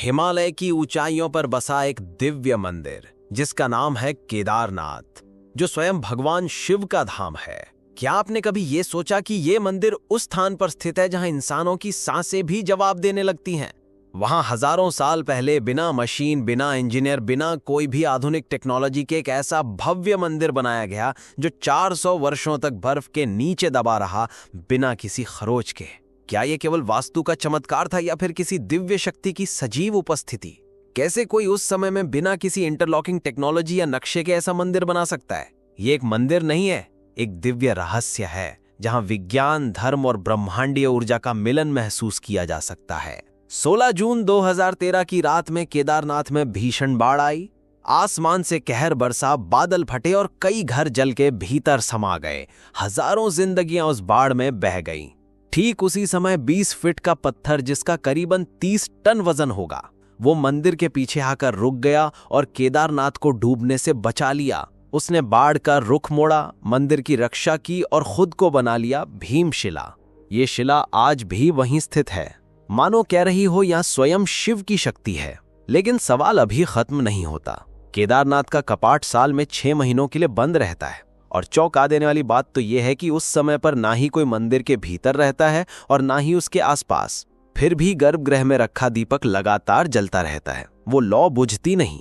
हिमालय की ऊंचाइयों पर बसा एक दिव्य मंदिर जिसका नाम है केदारनाथ, जो स्वयं भगवान शिव का धाम है। क्या आपने कभी ये सोचा कि ये मंदिर उस स्थान पर स्थित है जहां इंसानों की सांसें भी जवाब देने लगती हैं? वहां हजारों साल पहले बिना मशीन, बिना इंजीनियर, बिना कोई भी आधुनिक टेक्नोलॉजी के एक ऐसा भव्य मंदिर बनाया गया जो 400 वर्षों तक बर्फ के नीचे दबा रहा, बिना किसी खरोच के। क्या यह केवल वास्तु का चमत्कार था या फिर किसी दिव्य शक्ति की सजीव उपस्थिति? कैसे कोई उस समय में बिना किसी इंटरलॉकिंग टेक्नोलॉजी या नक्शे के ऐसा मंदिर बना सकता है? ये एक मंदिर नहीं है, एक दिव्य रहस्य है जहां विज्ञान, धर्म और ब्रह्मांडीय ऊर्जा का मिलन महसूस किया जा सकता है। 16 जून 2013 की रात में केदारनाथ में भीषण बाढ़ आई। आसमान से कहर बरसा, बादल फटे और कई घर जल के भीतर समा गए। हजारों जिंदगियां उस बाढ़ में बह गईं। ठीक उसी समय 20 फीट का पत्थर, जिसका करीबन 30 टन वजन होगा, वो मंदिर के पीछे आकर रुक गया और केदारनाथ को डूबने से बचा लिया। उसने बाढ़ का रुख मोड़ा, मंदिर की रक्षा की और खुद को बना लिया भीमशिला। ये शिला आज भी वहीं स्थित है, मानो कह रही हो यह स्वयं शिव की शक्ति है। लेकिन सवाल अभी खत्म नहीं होता। केदारनाथ का कपाट साल में 6 महीनों के लिए बंद रहता है और चौंका देने वाली बात तो यह है कि उस समय पर ना ही कोई मंदिर के भीतर रहता है और ना ही उसके आसपास। फिर भी गर्भगृह में रखा दीपक लगातार जलता रहता है, वो लौ बुझती नहीं।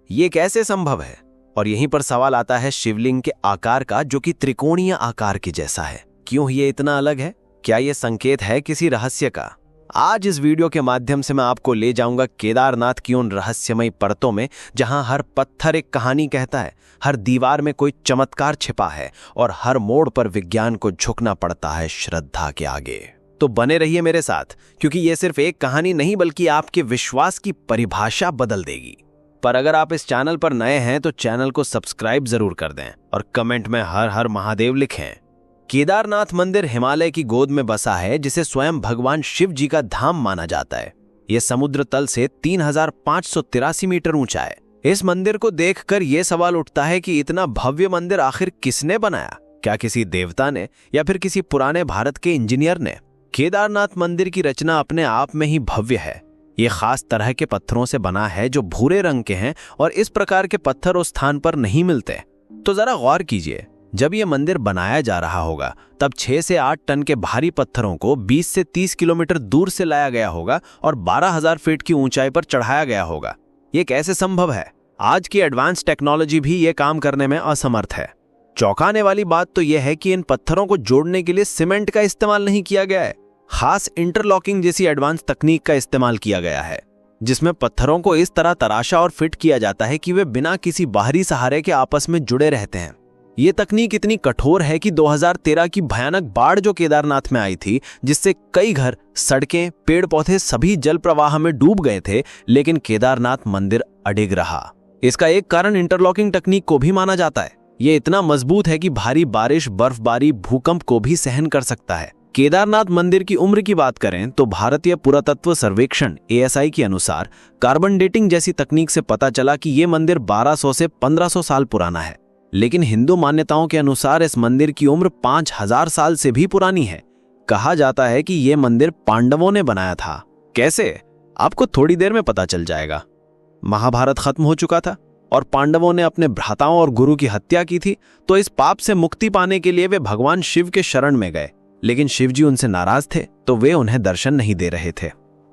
ये कैसे संभव है? और यहीं पर सवाल आता है शिवलिंग के आकार का, जो कि त्रिकोणीय आकार के जैसा है। क्यों ये इतना अलग है? क्या ये संकेत है किसी रहस्य का? आज इस वीडियो के माध्यम से मैं आपको ले जाऊंगा केदारनाथ की उन रहस्यमयी परतों में, जहां हर पत्थर एक कहानी कहता है, हर दीवार में कोई चमत्कार छिपा है और हर मोड़ पर विज्ञान को झुकना पड़ता है श्रद्धा के आगे। तो बने रहिए मेरे साथ, क्योंकि ये सिर्फ एक कहानी नहीं बल्कि आपके विश्वास की परिभाषा बदल देगी। पर अगर आप इस चैनल पर नए हैं तो चैनल को सब्सक्राइब जरूर कर दें और कमेंट में हर हर महादेव लिखें। केदारनाथ मंदिर हिमालय की गोद में बसा है, जिसे स्वयं भगवान शिव जी का धाम माना जाता है। यह समुद्र तल से 3583 मीटर ऊंचा है। इस मंदिर को देखकर यह सवाल उठता है कि इतना भव्य मंदिर आखिर किसने बनाया? क्या किसी देवता ने या फिर किसी पुराने भारत के इंजीनियर ने? केदारनाथ मंदिर की रचना अपने आप में ही भव्य है। ये खास तरह के पत्थरों से बना है जो भूरे रंग के हैं और इस प्रकार के पत्थर उस स्थान पर नहीं मिलते। तो जरा गौर कीजिए, जब यह मंदिर बनाया जा रहा होगा तब 6 से 8 टन के भारी पत्थरों को 20 से 30 किलोमीटर दूर से लाया गया होगा और 12,000 फीट की ऊंचाई पर चढ़ाया गया होगा। ये कैसे संभव है? आज की एडवांस टेक्नोलॉजी भी ये काम करने में असमर्थ है। चौंकाने वाली बात तो यह है कि इन पत्थरों को जोड़ने के लिए सीमेंट का इस्तेमाल नहीं किया गया है। खास इंटरलॉकिंग जैसी एडवांस तकनीक का इस्तेमाल किया गया है, जिसमें पत्थरों को इस तरह तराशा और फिट किया जाता है कि वे बिना किसी बाहरी सहारे के आपस में जुड़े रहते हैं। ये तकनीक इतनी कठोर है कि 2013 की भयानक बाढ़ जो केदारनाथ में आई थी, जिससे कई घर, सड़कें, पेड़ पौधे सभी जल प्रवाह में डूब गए थे, लेकिन केदारनाथ मंदिर अडिग रहा। इसका एक कारण इंटरलॉकिंग तकनीक को भी माना जाता है। ये इतना मजबूत है कि भारी बारिश, बर्फबारी, भूकंप को भी सहन कर सकता है। केदारनाथ मंदिर की उम्र की बात करें तो भारतीय पुरातत्व सर्वेक्षण ASI के अनुसार कार्बन डेटिंग जैसी तकनीक से पता चला कि यह मंदिर 1200 से 1500 साल पुराना है। लेकिन हिंदू मान्यताओं के अनुसार इस मंदिर की उम्र 5000 साल से भी पुरानी है। कहा जाता है कि यह मंदिर पांडवों ने बनाया था। कैसे? आपको थोड़ी देर में पता चल जाएगा। महाभारत खत्म हो चुका था और पांडवों ने अपने भ्राताओं और गुरु की हत्या की थी, तो इस पाप से मुक्ति पाने के लिए वे भगवान शिव के शरण में गए। लेकिन शिव जी उनसे नाराज थे, तो वे उन्हें दर्शन नहीं दे रहे थे।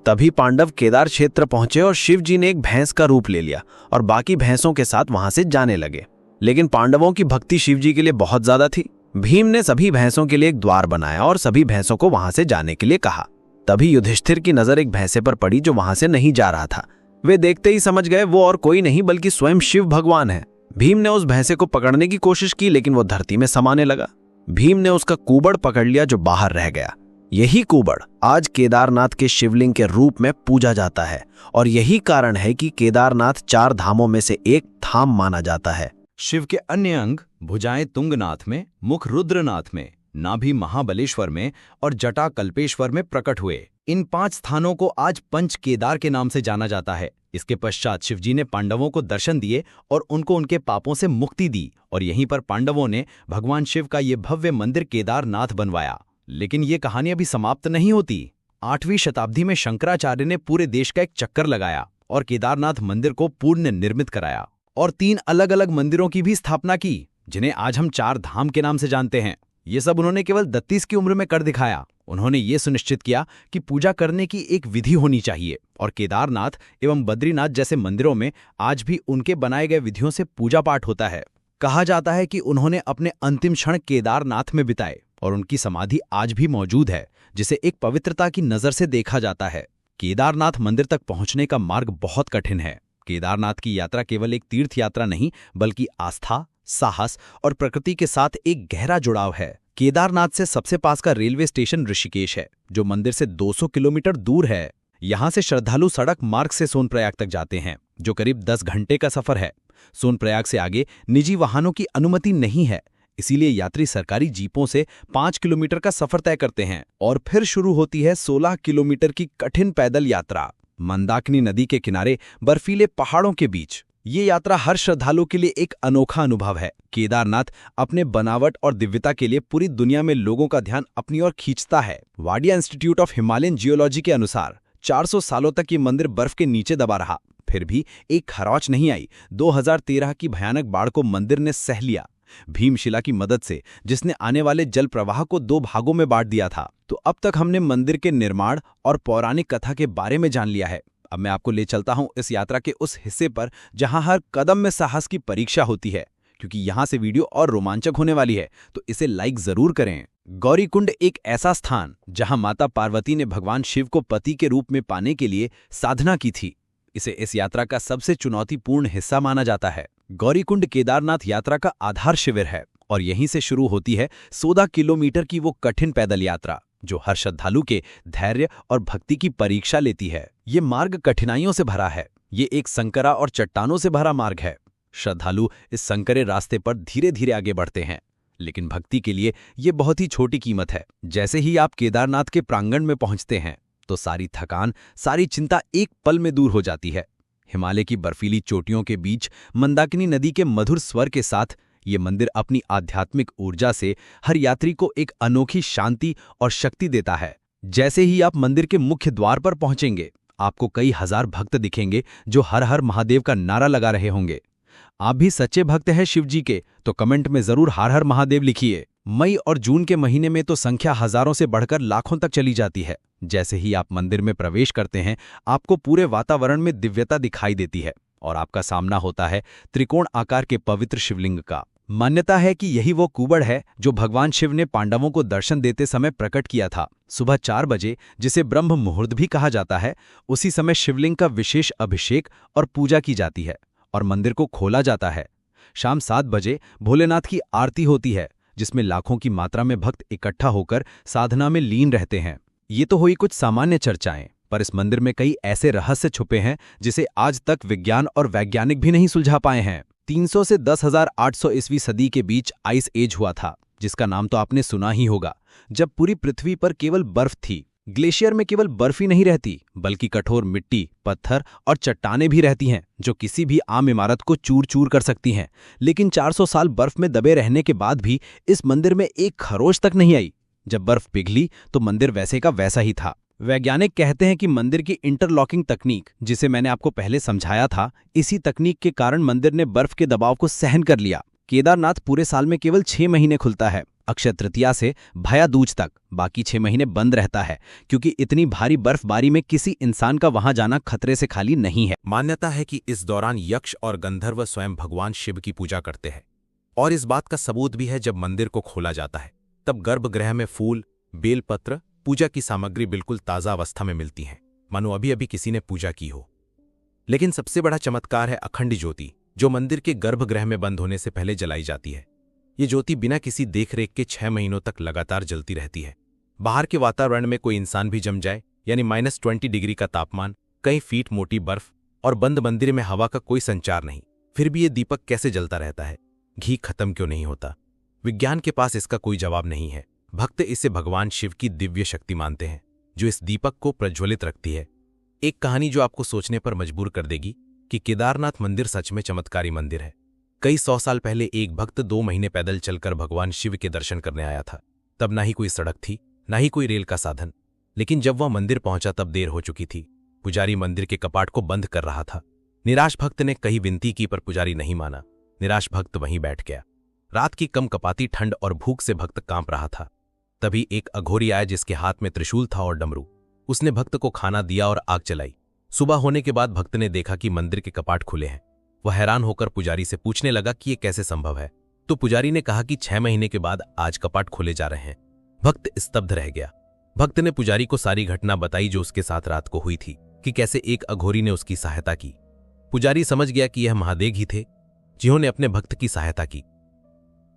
तभी पांडव केदार क्षेत्र पहुंचे और शिव जी ने एक भैंस का रूप ले लिया और बाकी भैंसों के साथ वहां से जाने लगे। लेकिन पांडवों की भक्ति शिव जी के लिए बहुत ज्यादा थी। भीम ने सभी भैंसों के लिए एक द्वार बनाया और सभी भैंसों को वहां से जाने के लिए कहा। तभी युधिष्ठिर की नजर एक भैंसे पर पड़ी जो वहां से नहीं जा रहा था। वे देखते ही समझ गए वो और कोई नहीं बल्कि स्वयं शिव भगवान है। भीम ने उस भैंसे को पकड़ने की कोशिश की, लेकिन वो धरती में समाने लगा। भीम ने उसका कुबड़ पकड़ लिया जो बाहर रह गया। यही कुबड़ आज केदारनाथ के शिवलिंग के रूप में पूजा जाता है और यही कारण है कि केदारनाथ 4 धामों में से एक धाम माना जाता है। शिव के अन्य अंग भुजाएं तुंगनाथ में, मुख रुद्रनाथ में, नाभि महाबलेश्वर में और जटा कल्पेश्वर में प्रकट हुए। इन 5 स्थानों को आज पंच केदार के नाम से जाना जाता है। इसके पश्चात शिवजी ने पांडवों को दर्शन दिए और उनको उनके पापों से मुक्ति दी और यहीं पर पांडवों ने भगवान शिव का ये भव्य मंदिर केदारनाथ बनवाया। लेकिन ये कहानी अभी समाप्त नहीं होती। 8वीं शताब्दी में शंकराचार्य ने पूरे देश का एक चक्कर लगाया और केदारनाथ मंदिर को पूर्ण निर्मित कराया और 3 अलग-अलग मंदिरों की भी स्थापना की, जिन्हें आज हम 4 धाम के नाम से जानते हैं। ये सब उन्होंने केवल 32 की उम्र में कर दिखाया। उन्होंने ये सुनिश्चित किया कि पूजा करने की एक विधि होनी चाहिए और केदारनाथ एवं बद्रीनाथ जैसे मंदिरों में आज भी उनके बनाए गए विधियों से पूजा पाठ होता है। कहा जाता है कि उन्होंने अपने अंतिम क्षण केदारनाथ में बिताए और उनकी समाधि आज भी मौजूद है, जिसे एक पवित्रता की नज़र से देखा जाता है। केदारनाथ मंदिर तक पहुंचने का मार्ग बहुत कठिन है। केदारनाथ की यात्रा केवल एक तीर्थ यात्रा नहीं, बल्कि आस्था, साहस और प्रकृति के साथ एक गहरा जुड़ाव है। केदारनाथ से सबसे पास का रेलवे स्टेशन ऋषिकेश है, जो मंदिर से 200 किलोमीटर दूर है। यहाँ से श्रद्धालु सड़क मार्ग से सोनप्रयाग तक जाते हैं, जो करीब 10 घंटे का सफर है। सोनप्रयाग से आगे निजी वाहनों की अनुमति नहीं है, इसीलिए यात्री सरकारी जीपों से 5 किलोमीटर का सफर तय करते हैं और फिर शुरू होती है 16 किलोमीटर की कठिन पैदल यात्रा, मंदाकिनी नदी के किनारे बर्फीले पहाड़ों के बीच। ये यात्रा हर श्रद्धालु के लिए एक अनोखा अनुभव है। केदारनाथ अपने बनावट और दिव्यता के लिए पूरी दुनिया में लोगों का ध्यान अपनी ओर खींचता है। Wadia institute of Himalayan geology के अनुसार 400 सालों तक ये मंदिर बर्फ के नीचे दबा रहा, फिर भी एक खरोंच नहीं आई। 2013 की भयानक बाढ़ को मंदिर ने सह लिया, भीमशिला की मदद से, जिसने आने वाले जल प्रवाह को 2 भागों में बांट दिया था। तो अब तक हमने मंदिर के निर्माण और पौराणिक कथा के बारे में जान लिया है। अब मैं आपको ले चलता हूं इस यात्रा के उस हिस्से पर जहां हर कदम में साहस की परीक्षा होती है, क्योंकि यहां से वीडियो और रोमांचक होने वाली है, तो इसे लाइक जरूर करें। गौरीकुंड एक ऐसा स्थान जहां माता पार्वती ने भगवान शिव को पति के रूप में पाने के लिए साधना की थी। इसे इस यात्रा का सबसे चुनौतीपूर्ण हिस्सा माना जाता है। गौरीकुंड केदारनाथ यात्रा का आधार शिविर है और यहीं से शुरू होती है 14 किलोमीटर की वो कठिन पैदल यात्रा, जो हर श्रद्धालु के धैर्य और भक्ति की परीक्षा लेती है। ये मार्ग कठिनाइयों से भरा है। ये एक संकरा और चट्टानों से भरा मार्ग है। श्रद्धालु इस संकरे रास्ते पर धीरे धीरे आगे बढ़ते हैं, लेकिन भक्ति के लिए ये बहुत ही छोटी कीमत है। जैसे ही आप केदारनाथ के प्रांगण में पहुंचते हैं, तो सारी थकान, सारी चिंता एक पल में दूर हो जाती है। हिमालय की बर्फीली चोटियों के बीच मंदाकिनी नदी के मधुर स्वर के साथ ये मंदिर अपनी आध्यात्मिक ऊर्जा से हर यात्री को एक अनोखी शांति और शक्ति देता है। जैसे ही आप मंदिर के मुख्य द्वार पर पहुंचेंगे, आपको कई हजार भक्त दिखेंगे जो हर हर महादेव का नारा लगा रहे होंगे। आप भी सच्चे भक्त हैं शिव जी के, तो कमेंट में जरूर हर हर महादेव लिखिए। मई और जून के महीने में तो संख्या हजारों से बढ़कर लाखों तक चली जाती है। जैसे ही आप मंदिर में प्रवेश करते हैं, आपको पूरे वातावरण में दिव्यता दिखाई देती है और आपका सामना होता है त्रिकोण आकार के पवित्र शिवलिंग का। मान्यता है कि यही वो कुबड़ है जो भगवान शिव ने पांडवों को दर्शन देते समय प्रकट किया था। सुबह 4 बजे, जिसे ब्रह्म मुहूर्त भी कहा जाता है, उसी समय शिवलिंग का विशेष अभिषेक और पूजा की जाती है और मंदिर को खोला जाता है। शाम 7 बजे भोलेनाथ की आरती होती है, जिसमें लाखों की मात्रा में भक्त इकट्ठा होकर साधना में लीन रहते हैं। ये तो हुई कुछ सामान्य चर्चाएं, पर इस मंदिर में कई ऐसे रहस्य छुपे हैं जिसे आज तक विज्ञान और वैज्ञानिक भी नहीं सुलझा पाए हैं। 300 से 10,800 ईस्वी सदी के बीच आइस एज हुआ था, जिसका नाम तो आपने सुना ही होगा, जब पूरी पृथ्वी पर केवल बर्फ थी। ग्लेशियर में केवल बर्फ ही नहीं रहती, बल्कि कठोर मिट्टी, पत्थर और चट्टानें भी रहती हैं, जो किसी भी आम इमारत को चूर चूर कर सकती हैं। लेकिन 400 साल बर्फ में दबे रहने के बाद भी इस मंदिर में एक खरोंच तक नहीं आई। जब बर्फ पिघली तो मंदिर वैसे का वैसा ही था। वैज्ञानिक कहते हैं कि मंदिर की इंटरलॉकिंग तकनीक, जिसे मैंने आपको पहले समझाया था, इसी तकनीक के कारण मंदिर ने बर्फ के दबाव को सहन कर लिया। केदारनाथ पूरे साल में केवल 6 महीने खुलता है, अक्षय तृतीया से भया दूज तक। बाकी 6 महीने बंद रहता है, क्योंकि इतनी भारी बर्फबारी में किसी इंसान का वहां जाना खतरे से खाली नहीं है। मान्यता है कि इस दौरान यक्ष और गंधर्व स्वयं भगवान शिव की पूजा करते हैं, और इस बात का सबूत भी है जब मंदिर को खोला जाता है, तब गर्भगृह में फूल, बेलपत्र, पूजा की सामग्री बिल्कुल ताज़ा अवस्था में मिलती हैं, मानो अभी अभी किसी ने पूजा की हो। लेकिन सबसे बड़ा चमत्कार है अखंड ज्योति, जो मंदिर के गर्भगृह में बंद होने से पहले जलाई जाती है। ये ज्योति बिना किसी देखरेख के 6 महीनों तक लगातार जलती रहती है। बाहर के वातावरण में कोई इंसान भी जम जाए, यानी -20 डिग्री का तापमान, कई फीट मोटी बर्फ और बंद मंदिर में हवा का कोई संचार नहीं, फिर भी ये दीपक कैसे जलता रहता है? घी खत्म क्यों नहीं होता? विज्ञान के पास इसका कोई जवाब नहीं है। भक्त इसे भगवान शिव की दिव्य शक्ति मानते हैं, जो इस दीपक को प्रज्वलित रखती है। एक कहानी जो आपको सोचने पर मजबूर कर देगी कि केदारनाथ मंदिर सच में चमत्कारी मंदिर है। कई 100 साल पहले एक भक्त 2 महीने पैदल चलकर भगवान शिव के दर्शन करने आया था। तब ना ही कोई सड़क थी, ना ही कोई रेल का साधन। लेकिन जब वह मंदिर पहुंचा तब देर हो चुकी थी। पुजारी मंदिर के कपाट को बंद कर रहा था। निराश भक्त ने कई विनती की पर पुजारी नहीं माना। निराश भक्त वहीं बैठ गया। रात की कम कपाती ठंड और भूख से भक्त कांप रहा था। तभी एक अघोरी आया जिसके हाथ में त्रिशूल था और डमरू। उसने भक्त को खाना दिया और आग चलाई। सुबह होने के बाद भक्त ने देखा कि मंदिर के कपाट खुले हैं। वह हैरान होकर पुजारी से पूछने लगा कि ये कैसे संभव है। तो पुजारी ने कहा कि 6 महीने के बाद आज कपाट खोले जा रहे हैं। भक्त स्तब्ध रह गया। भक्त ने पुजारी को सारी घटना बताई जो उसके साथ रात को हुई थी, कि कैसे एक अघोरी ने उसकी सहायता की। पुजारी समझ गया कि यह महादेव ही थे जिन्होंने अपने भक्त की सहायता की।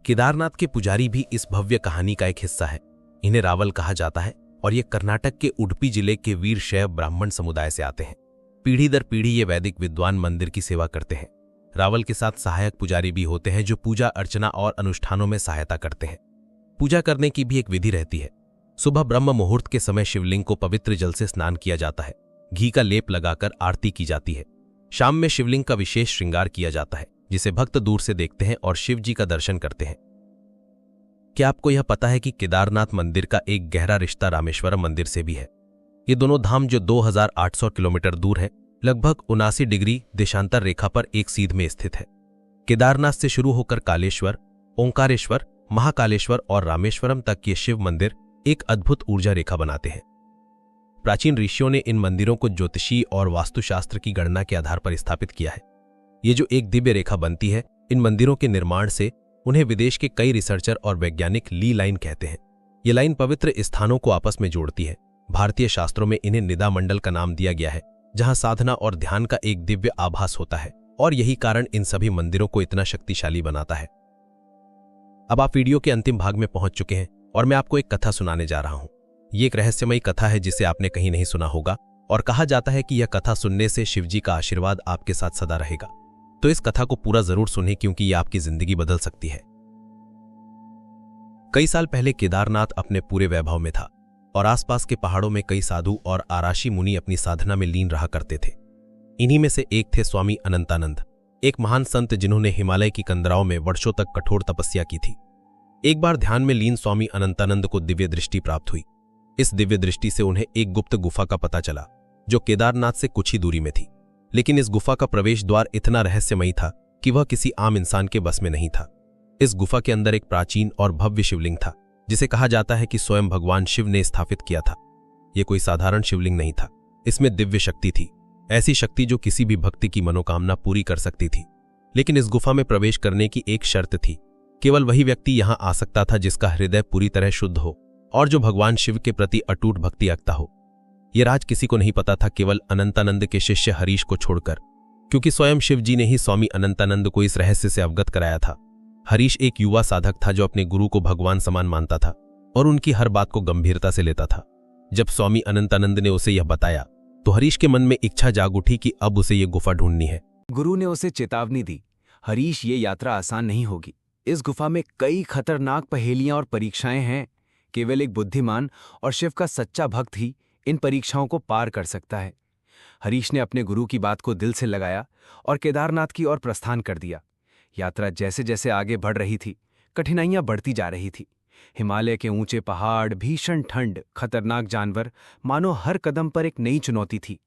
केदारनाथ के पुजारी भी इस भव्य कहानी का एक हिस्सा है। इन्हें रावल कहा जाता है और ये कर्नाटक के उडुपी जिले के वीर शैव ब्राह्मण समुदाय से आते हैं। पीढ़ी दर पीढ़ी ये वैदिक विद्वान मंदिर की सेवा करते हैं। रावल के साथ सहायक पुजारी भी होते हैं जो पूजा अर्चना और अनुष्ठानों में सहायता करते हैं। पूजा करने की भी एक विधि रहती है। सुबह ब्रह्म मुहूर्त के समय शिवलिंग को पवित्र जल से स्नान किया जाता है। घी का लेप लगाकर आरती की जाती है। शाम में शिवलिंग का विशेष श्रृंगार किया जाता है जिसे भक्त दूर से देखते हैं और शिव जी का दर्शन करते हैं। क्या आपको यह पता है कि केदारनाथ मंदिर का एक गहरा रिश्ता रामेश्वरम मंदिर से भी है। ये दोनों धाम जो 2800 किलोमीटर दूर है, लगभग 79 डिग्री देशांतर रेखा पर एक सीध में स्थित है। केदारनाथ से शुरू होकर कालेश्वर, ओंकारेश्वर, महाकालेश्वर और रामेश्वरम तक ये शिव मंदिर एक अद्भुत ऊर्जा रेखा बनाते हैं। प्राचीन ऋषियों ने इन मंदिरों को ज्योतिषी और वास्तुशास्त्र की गणना के आधार पर स्थापित किया है। ये जो एक दिव्य रेखा बनती है, इन मंदिरों के निर्माण से उन्हें विदेश के कई रिसर्चर और वैज्ञानिक ली लाइन कहते हैं। ये लाइन पवित्र स्थानों को आपस में जोड़ती है। भारतीय शास्त्रों में इन्हें निदा मंडल का नाम दिया गया है, जहां साधना और ध्यान का एक दिव्य आभास होता है, और यही कारण इन सभी मंदिरों को इतना शक्तिशाली बनाता है। अब आप वीडियो के अंतिम भाग में पहुंच चुके हैं और मैं आपको एक कथा सुनाने जा रहा हूं। ये एक रहस्यमयी कथा है जिसे आपने कहीं नहीं सुना होगा, और कहा जाता है कि यह कथा सुनने से शिवजी का आशीर्वाद आपके साथ सदा रहेगा। तो इस कथा को पूरा जरूर सुनिए क्योंकि यह आपकी जिंदगी बदल सकती है। कई साल पहले केदारनाथ अपने पूरे वैभव में था और आसपास के पहाड़ों में कई साधु और आराशी मुनि अपनी साधना में लीन रहा करते थे। इन्हीं में से एक थे स्वामी अनंतानंद, एक महान संत जिन्होंने हिमालय की कंदराओं में वर्षों तक कठोर तपस्या की थी। एक बार ध्यान में लीन स्वामी अनंतानंद को दिव्य दृष्टि प्राप्त हुई। इस दिव्य दृष्टि से उन्हें एक गुप्त गुफा का पता चला जो केदारनाथ से कुछ ही दूरी में थी। लेकिन इस गुफा का प्रवेश द्वार इतना रहस्यमयी था कि वह किसी आम इंसान के बस में नहीं था। इस गुफा के अंदर एक प्राचीन और भव्य शिवलिंग था जिसे कहा जाता है कि स्वयं भगवान शिव ने स्थापित किया था। यह कोई साधारण शिवलिंग नहीं था, इसमें दिव्य शक्ति थी, ऐसी शक्ति जो किसी भी भक्ति की मनोकामना पूरी कर सकती थी। लेकिन इस गुफा में प्रवेश करने की एक शर्त थी। केवल वही व्यक्ति यहां आ सकता था जिसका हृदय पूरी तरह शुद्ध हो और जो भगवान शिव के प्रति अटूट भक्ति रखता हो। यह राज किसी को नहीं पता था, केवल अनंतानंद के शिष्य हरीश को छोड़कर, क्योंकि स्वयं शिव जी ने ही स्वामी अनंतानंद को इस रहस्य से अवगत कराया था। हरीश एक युवा साधक था जो अपने गुरु को भगवान समान मानता था और उनकी हर बात को गंभीरता से लेता था। जब स्वामी अनंतानंद ने उसे यह बताया तो हरीश के मन में इच्छा जाग उठी कि अब उसे यह गुफा ढूंढनी है। गुरु ने उसे चेतावनी दी, हरीश, ये यात्रा आसान नहीं होगी। इस गुफा में कई खतरनाक पहेलियां और परीक्षाएं हैं। केवल एक बुद्धिमान और शिव का सच्चा भक्त ही इन परीक्षाओं को पार कर सकता है। हरीश ने अपने गुरु की बात को दिल से लगाया और केदारनाथ की ओर प्रस्थान कर दिया। यात्रा जैसे जैसे आगे बढ़ रही थी, कठिनाइयां बढ़ती जा रही थी। हिमालय के ऊंचे पहाड़, भीषण ठंड, खतरनाक जानवर, मानो हर कदम पर एक नई चुनौती थी।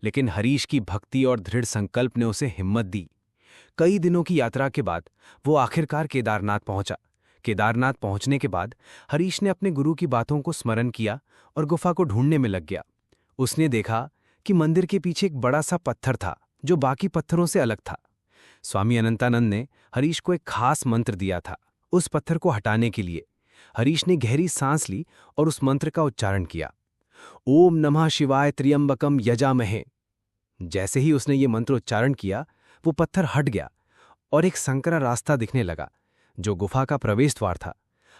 लेकिन हरीश की भक्ति और दृढ़ संकल्प ने उसे हिम्मत दी। कई दिनों की यात्रा के बाद वो आखिरकार केदारनाथ पहुंचा। केदारनाथ पहुंचने के बाद हरीश ने अपने गुरु की बातों को स्मरण किया और गुफा को ढूंढने में लग गया। उसने देखा कि मंदिर के पीछे एक बड़ा सा पत्थर था जो बाकी पत्थरों से अलग था। स्वामी अनंतानंद ने हरीश को एक खास मंत्र दिया था। उस पत्थर को हटाने के लिए हरीश ने गहरी सांस ली और उस मंत्र का उच्चारण किया, ओम नमः शिवाय त्र्यंबकम यजामहे। जैसे ही उसने ये मंत्र उच्चारण किया, वो पत्थर हट गया और एक संकरा रास्ता दिखने लगा जो गुफा का प्रवेश द्वार था।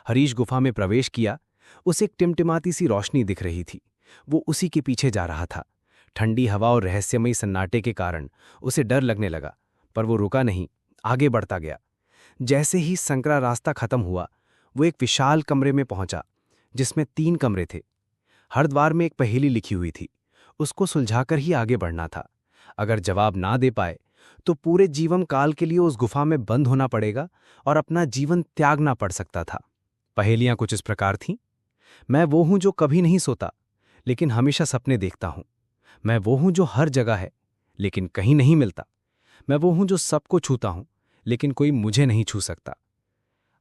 हरीश गुफा में प्रवेश किया। उसे एक टिमटिमाती सी रोशनी दिख रही थी। वो उसी के पीछे जा रहा था। ठंडी हवा और रहस्यमयी सन्नाटे के कारण उसे डर लगने लगा, पर वो रुका नहीं, आगे बढ़ता गया। जैसे ही संकरा रास्ता खत्म हुआ, वो एक विशाल कमरे में पहुंचा जिसमें 3 कमरे थे। हर द्वार में एक पहेली लिखी हुई थी। उसको सुलझाकर ही आगे बढ़ना था। अगर जवाब ना दे पाए तो पूरे जीवन काल के लिए उस गुफा में बंद होना पड़ेगा और अपना जीवन त्यागना पड़ सकता था। पहेलियां कुछ इस प्रकार थीं। मैं वो हूं जो कभी नहीं सोता, लेकिन हमेशा सपने देखता हूं। मैं वो हूं जो हर जगह है लेकिन कहीं नहीं मिलता। मैं वो हूं जो सबको छूता हूं लेकिन कोई मुझे नहीं छू सकता।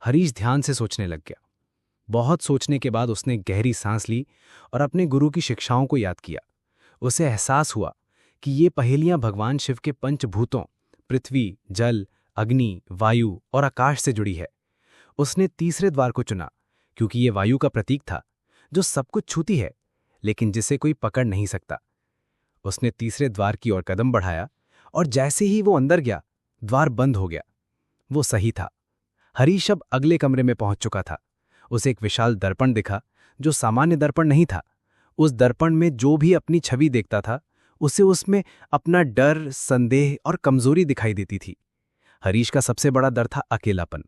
हरीश ध्यान से सोचने लग गया। बहुत सोचने के बाद उसने गहरी सांस ली और अपने गुरु की शिक्षाओं को याद किया। उसे एहसास हुआ कि ये पहेलियां भगवान शिव के पंचभूतों पृथ्वी, जल, अग्नि, वायु और आकाश से जुड़ी है। उसने तीसरे द्वार को चुना क्योंकि ये वायु का प्रतीक था, जो सब कुछ छूती है लेकिन जिसे कोई पकड़ नहीं सकता। उसने तीसरे द्वार की ओर कदम बढ़ाया और जैसे ही वो अंदर गया, द्वार बंद हो गया। वो सही था। हरीश अब अगले कमरे में पहुंच चुका था। उसे एक विशाल दर्पण दिखा, जो सामान्य दर्पण नहीं था। उस दर्पण में जो भी अपनी छवि देखता था, उसे उसमें अपना डर, संदेह और कमजोरी दिखाई देती थी। हरीश का सबसे बड़ा डर था अकेलापन,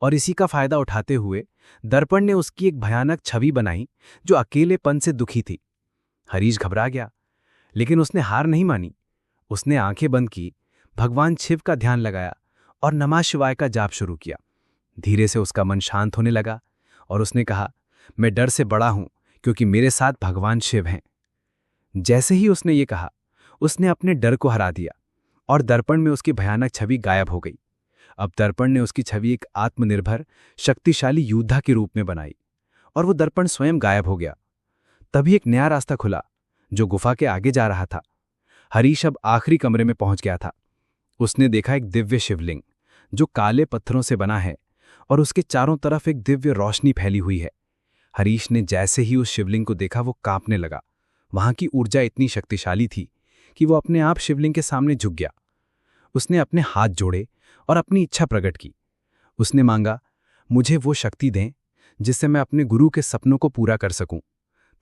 और इसी का फायदा उठाते हुए दर्पण ने उसकी एक भयानक छवि बनाई जो अकेलेपन से दुखी थी। हरीश घबरा गया, लेकिन उसने हार नहीं मानी। उसने आंखें बंद की, भगवान शिव का ध्यान लगाया और नमः शिवाय का जाप शुरू किया। धीरे से उसका मन शांत होने लगा और उसने कहा, मैं डर से बड़ा हूं क्योंकि मेरे साथ भगवान शिव हैं। जैसे ही उसने ये कहा, उसने अपने डर को हरा दिया और दर्पण में उसकी भयानक छवि गायब हो गई। अब दर्पण ने उसकी छवि एक आत्मनिर्भर, शक्तिशाली योद्धा के रूप में बनाई और वो दर्पण स्वयं गायब हो गया। तभी एक नया रास्ता खुला जो गुफा के आगे जा रहा था। हरीश अब आखिरी कमरे में पहुंच गया था। उसने देखा एक दिव्य शिवलिंग जो काले पत्थरों से बना है और उसके चारों तरफ एक दिव्य रोशनी फैली हुई है। हरीश ने जैसे ही उस शिवलिंग को देखा, वो कांपने लगा। वहां की ऊर्जा इतनी शक्तिशाली थी कि वो अपने आप शिवलिंग के सामने झुक गया। उसने अपने हाथ जोड़े और अपनी इच्छा प्रकट की। उसने मांगा, मुझे वो शक्ति दें जिससे मैं अपने गुरु के सपनों को पूरा कर सकूं।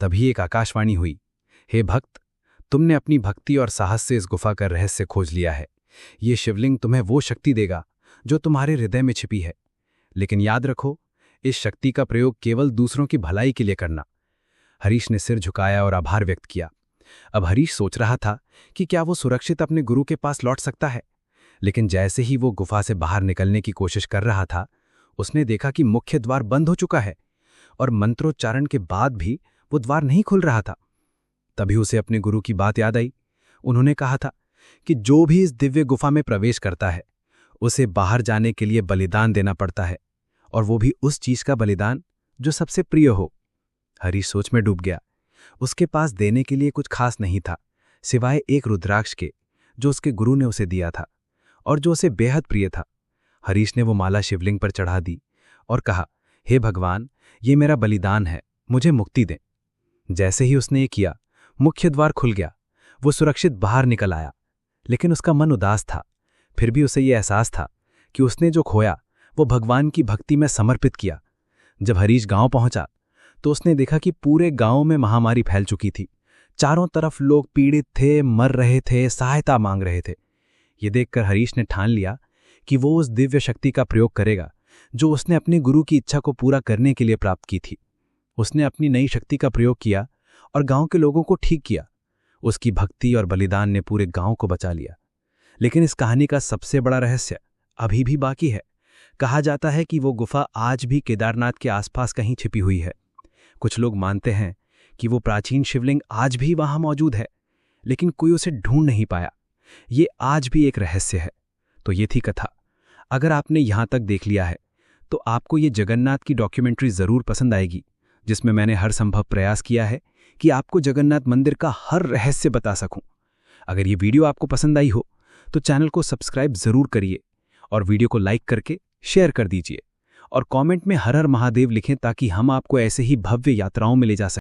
तभी एक आकाशवाणी हुई, हे भक्त, तुमने अपनी भक्ति और साहस से इस गुफा का रहस्य खोज लिया है। ये शिवलिंग तुम्हें वो शक्ति देगा जो तुम्हारे हृदय में छिपी है। लेकिन याद रखो, इस शक्ति का प्रयोग केवल दूसरों की भलाई के लिए करना। हरीश ने सिर झुकाया और आभार व्यक्त किया। अब हरीश सोच रहा था कि क्या वो सुरक्षित अपने गुरु के पास लौट सकता है। लेकिन जैसे ही वो गुफा से बाहर निकलने की कोशिश कर रहा था, उसने देखा कि मुख्य द्वार बंद हो चुका है और मंत्रोच्चारण के बाद भी वो द्वार नहीं खुल रहा था। तभी उसे अपने गुरु की बात याद आई। उन्होंने कहा था कि जो भी इस दिव्य गुफा में प्रवेश करता है, उसे बाहर जाने के लिए बलिदान देना पड़ता है, और वो भी उस चीज का बलिदान जो सबसे प्रिय हो। हरीश सोच में डूब गया। उसके पास देने के लिए कुछ खास नहीं था, सिवाय एक रुद्राक्ष के जो उसके गुरु ने उसे दिया था और जो उसे बेहद प्रिय था। हरीश ने वो माला शिवलिंग पर चढ़ा दी और कहा, हे भगवान, ये मेरा बलिदान है, मुझे मुक्ति दें। जैसे ही उसने ये किया, मुख्य द्वार खुल गया। वो सुरक्षित बाहर निकल आया, लेकिन उसका मन उदास था। फिर भी उसे ये एहसास था कि उसने जो खोया वो भगवान की भक्ति में समर्पित किया। जब हरीश गांव पहुंचा तो उसने देखा कि पूरे गांव में महामारी फैल चुकी थी। चारों तरफ लोग पीड़ित थे, मर रहे थे, सहायता मांग रहे थे। ये देखकर हरीश ने ठान लिया कि वो उस दिव्य शक्ति का प्रयोग करेगा जो उसने अपने गुरु की इच्छा को पूरा करने के लिए प्राप्त की थी। उसने अपनी नई शक्ति का प्रयोग किया और गांव के लोगों को ठीक किया। उसकी भक्ति और बलिदान ने पूरे गांव को बचा लिया। लेकिन इस कहानी का सबसे बड़ा रहस्य अभी भी बाकी है। कहा जाता है कि वो गुफा आज भी केदारनाथ के आसपास कहीं छिपी हुई है। कुछ लोग मानते हैं कि वो प्राचीन शिवलिंग आज भी वहां मौजूद है, लेकिन कोई उसे ढूंढ नहीं पाया। ये आज भी एक रहस्य है। तो ये थी कथा। अगर आपने यहां तक देख लिया है तो आपको ये जगन्नाथ की डॉक्यूमेंट्री जरूर पसंद आएगी, जिसमें मैंने हर संभव प्रयास किया है कि आपको जगन्नाथ मंदिर का हर रहस्य बता सकूं। अगर ये वीडियो आपको पसंद आई हो तो चैनल को सब्सक्राइब जरूर करिए और वीडियो को लाइक करके शेयर कर दीजिए और कमेंट में हर हर महादेव लिखें ताकि हम आपको ऐसे ही भव्य यात्राओं में ले जा सकें।